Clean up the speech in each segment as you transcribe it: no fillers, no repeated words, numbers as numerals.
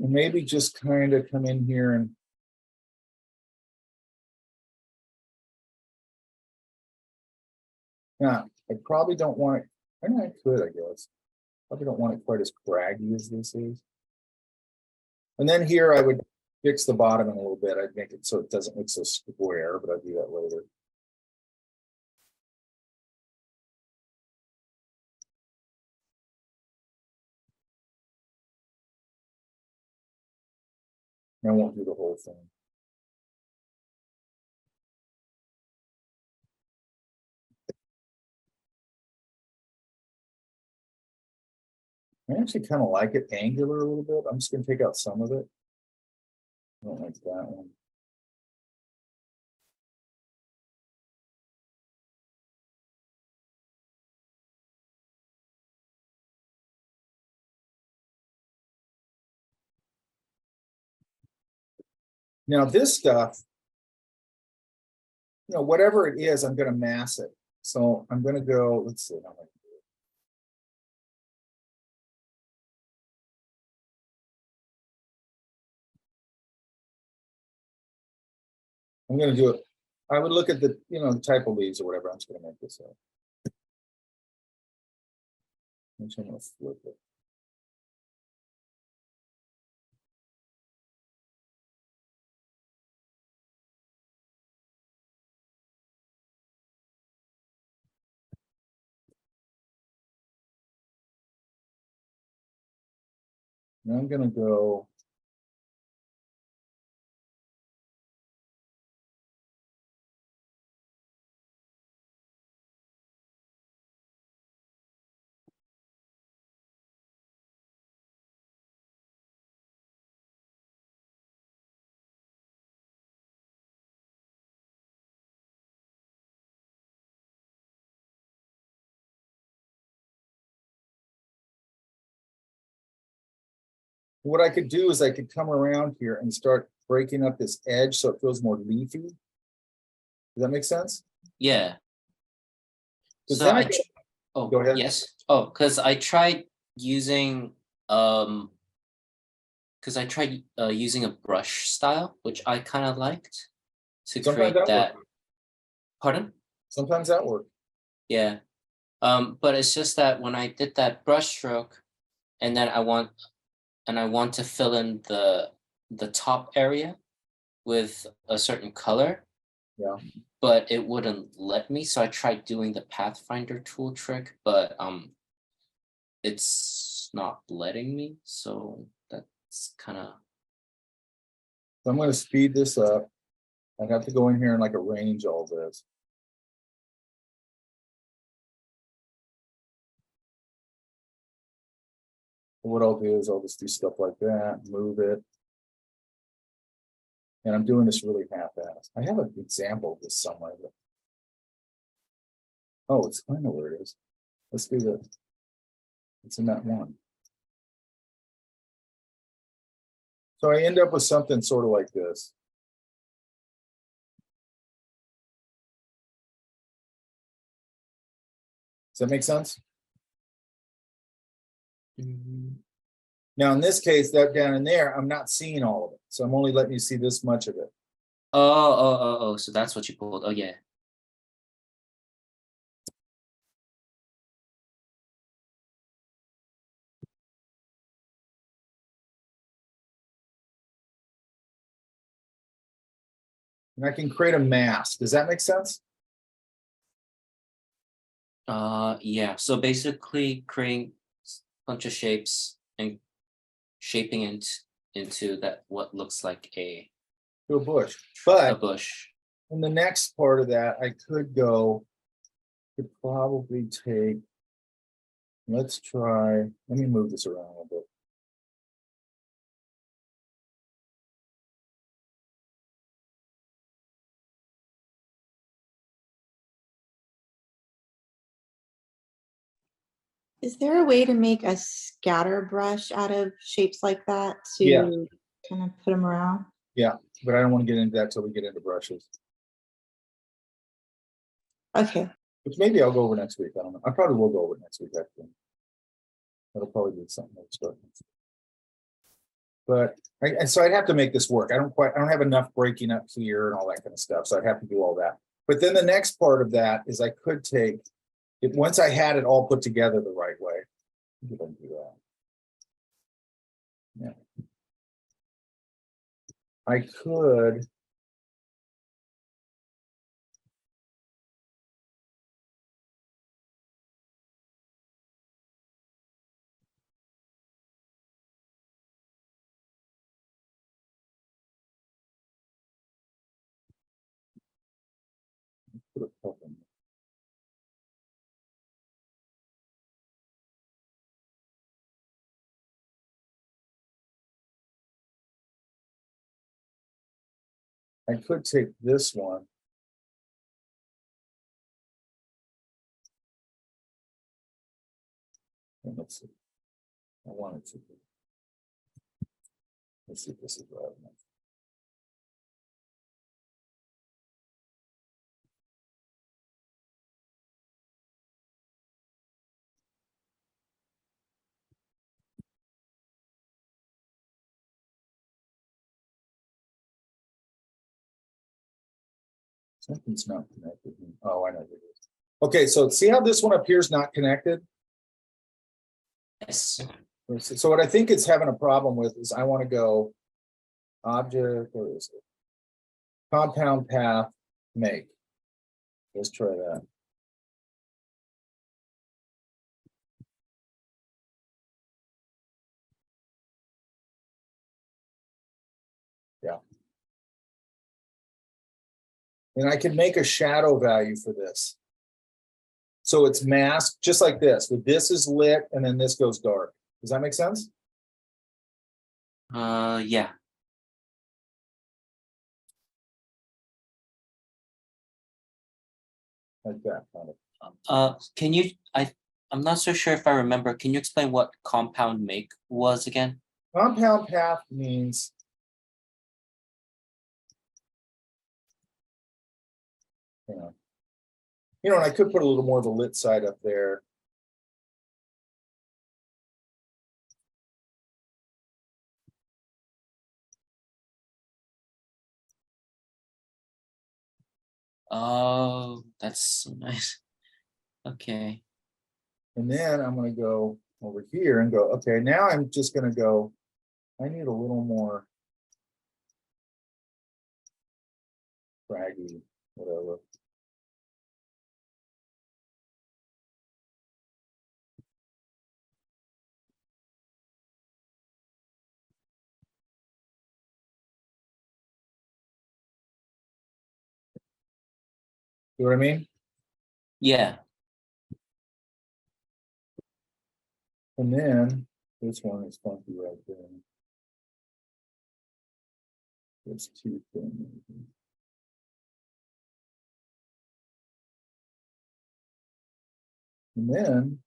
And maybe just kind of come in here and yeah, I probably don't want it. I mean, I could, I guess. Probably don't want it quite as craggy as this is. And then here I would fix the bottom in a little bit. I'd make it so it doesn't look so square, but I'll do that later. I won't do the whole thing. I actually kind of like it angular a little bit. I'm just going to take out some of it. I don't like that one. Now this stuff, whatever it is, I'm going to mass it. So I'm going to go, let's see. I'm going to do it. I would look at the, the type of leaves or whatever. I'm just going to make this up. I'm just going to flip it. Now I'm going to go. What I could do is I could come around here and start breaking up this edge so it feels more leafy. Does that make sense? Yeah. So So go ahead. Yes. Oh, because I tried using using a brush style, which I kind of liked to Sometimes create that that. works. Pardon? Sometimes that works. Yeah. But it's just that when I did that brush stroke, and then I want to fill in the top area with a certain color. Yeah. But it wouldn't let me, so I tried doing the Pathfinder tool trick, but it's not letting me, so that's kind of. So I'm going to speed this up. I have to go in here and like arrange all this. What I'll do is I'll just do stuff like that, move it. And I'm doing this really half-assed. I have an example of this somewhere. Oh, it's kind of where it is. Let's do this. It's in that one. So I end up with something sort of like this. Does that make sense? Now, in this case, that down in there, I'm not seeing all of it. So I'm only letting you see this much of it. Oh, so that's what you pulled. Oh, yeah. And I can create a mask. Does that make sense? Yeah. So basically creating a bunch of shapes and shaping it into that what looks like a bush. a But bush. in the next part of that, I could probably take, let's try, let me move this around a little bit. Is there a way to make a scatter brush out of shapes like that to kind of put them around? Yeah, but I don't want to get into that till we get into brushes. Okay. Which maybe I'll go over next week. I don't know. I probably will go over next week, actually. That'll probably be something that's starting. But and so I'd have to make this work. I don't have enough breaking up here and all that kind of stuff. So I'd have to do all that. But then the next part of that is I could take it once I had it all put together the right way. You don't do that. Yeah. I could. Put a couple in. I could take this one. And let's see. I wanted to. Let's see if this is right. Something's not connected. Oh, I know what it is. Okay, so see how this one up here is not connected? Yes. So what I think it's having a problem with is I want to go object, where is it? Compound path make. Let's try that. Yeah. And I can make a shadow value for this. So it's masked just like this. But this is lit and then this goes dark. Does that make sense? Yeah. Like that kind of. Can you, I'm not so sure if I remember. Can you explain what compound make was again? Compound path means and I could put a little more of the lit side up there. Oh, that's so nice. Okay. And then I'm going to go over here and go, okay, now I'm just going to go, I need a little more craggy, whatever. You know what I mean? Yeah. And then this one is funky right there. It's too thin. And then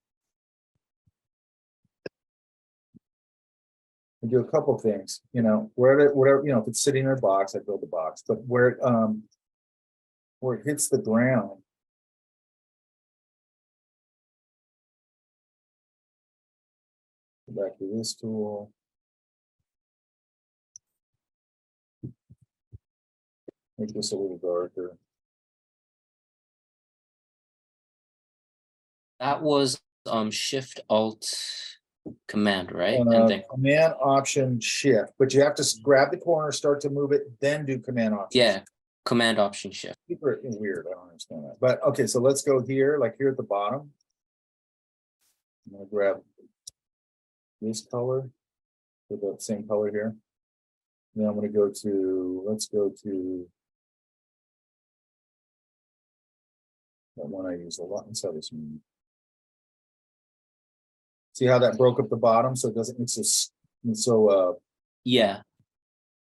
I do a couple of things, whatever, if it's sitting in a box, I build the box, but where it hits the ground. Go back to this tool. Make this a little darker. That was Shift Alt Command, right? And then Command Option Shift, but you have to grab the corner, start to move it, then do Command Option. yeah, Command Option Shift. Super weird. I don't understand that. But okay, so let's go here, like here at the bottom. I'm gonna grab this color with the same color here. Then I'm gonna go to, let's go to that one I use a lot inside this one. See how that broke up the bottom, so it doesn't, it's so Yeah.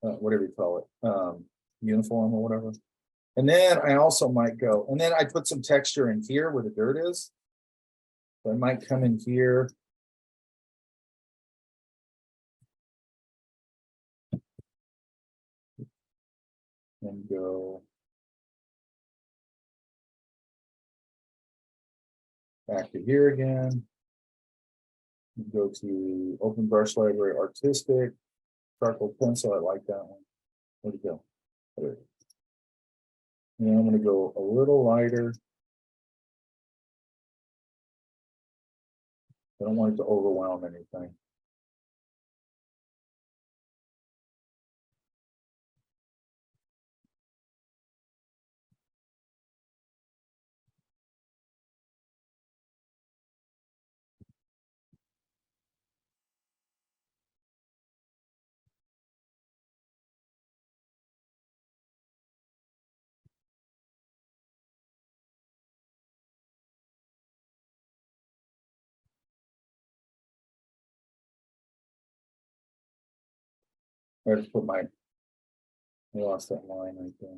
whatever you call it, uniform or whatever. And then I also might go, and then I put some texture in here where the dirt is. So I might come in here. And go back to here again. And go to Open Brush Library Artistic. charcoal pencil, I like that one. Where'd it go? There it is. And I'm gonna go a little lighter. I don't want it to overwhelm anything. I just put my, I lost that line right there.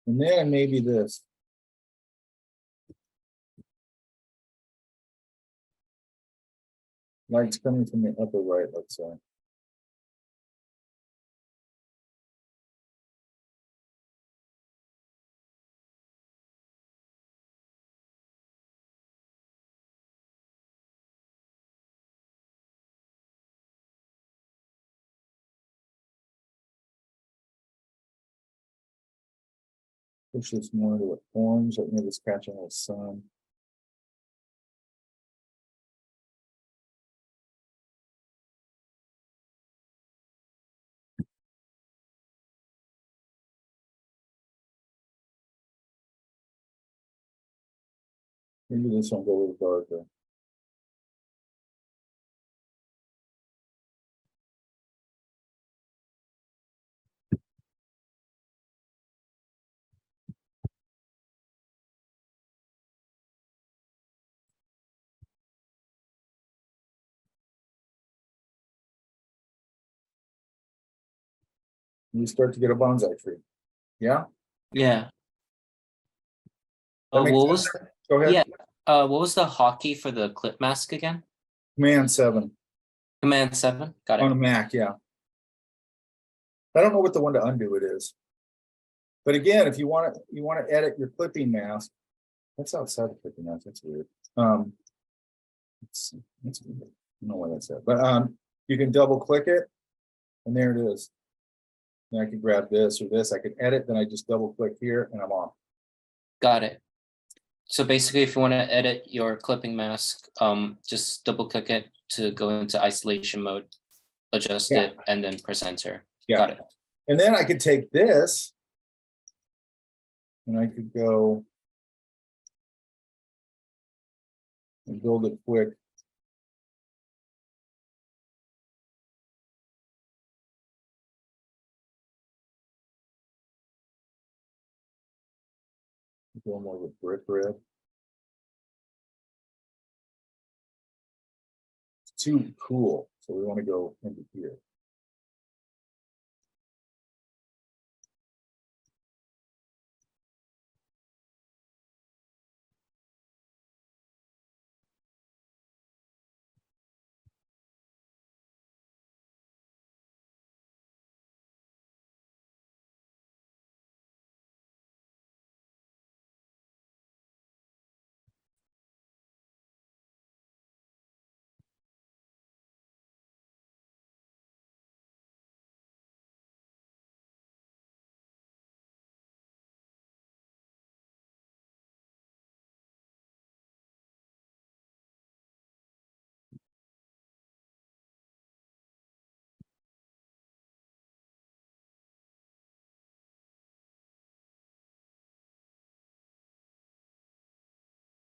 And then maybe this. Light's coming from the upper right, let's say. Push this more to the orange, like maybe it's catching the sun. Maybe this one go a little darker. You start to get a bonsai tree. Yeah? Yeah. That makes What sense? was Go ahead. yeah? What was the hotkey for the clip mask again? Command 7 Command 7. Got on a it. Mac, yeah. I don't know what the one to undo it is. But again, if you want to edit your clipping mask, that's outside the clipping mask. That's weird. That's weird. I don't know why that's there. But you can double click it, and there it is. And I can grab this or this. I can edit, then I just double click here, and I'm off. Got it. So basically, if you want to edit your clipping mask, just double click it to go into isolation mode, adjust Yeah. it, and then press enter. Yeah. Got it. And then I could take this, and I could go and build it quick. Go more with brick red. It's too cool, so we want to go into here.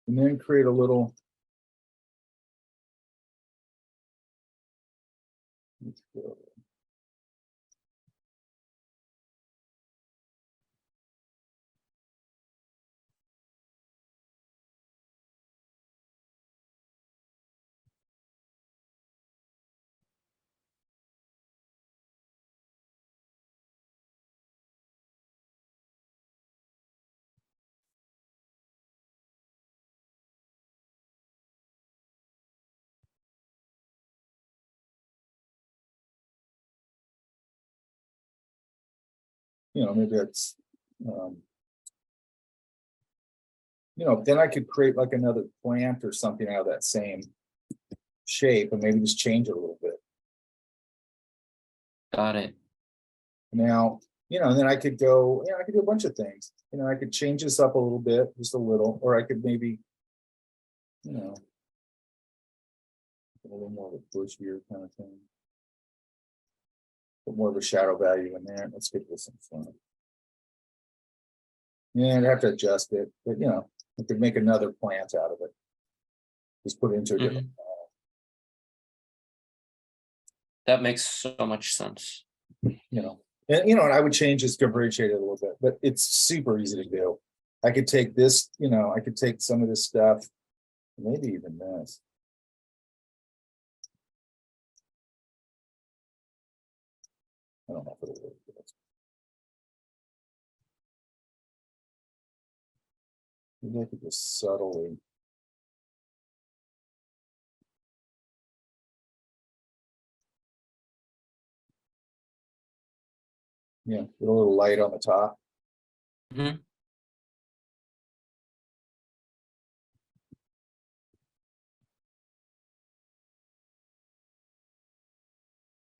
And then create a little. Let's go. you know, maybe it's, you know, then I could create like another plant or something out of that same shape and maybe just change it a little bit. Got it. Now, you know, and then I could go, I could do a bunch of things. You know, I could change this up a little bit, just a little, or I could maybe, you know, a little more of a bushier kind of thing. Put more of a shadow value in there. Let's get this in front. Yeah, I'd have to adjust it, but you know, I could make another plant out of it. Just put it into a different. That makes so much sense. You know, and you know, and I would change this, differentiate it a little bit, but it's super easy to do. I could take this, you know, I could take some of this stuff, maybe even this. I don't know if it'll work. Maybe I could just subtly. Yeah, get a little light on the top. Mhm.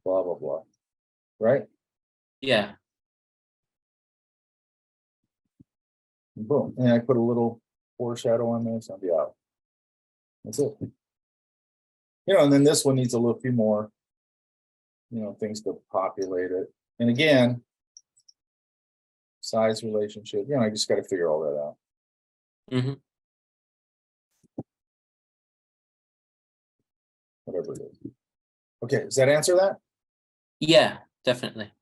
Blah, blah, blah. Right? Yeah. Boom. And I put a little foreshadow on this, I'll be out. That's it. You know, and then this one needs a little few more, you know, things to populate it. And again, size relationship, you know, I just got to figure all that out. Hmm. Whatever it is. Okay, does that answer that? Yeah, definitely.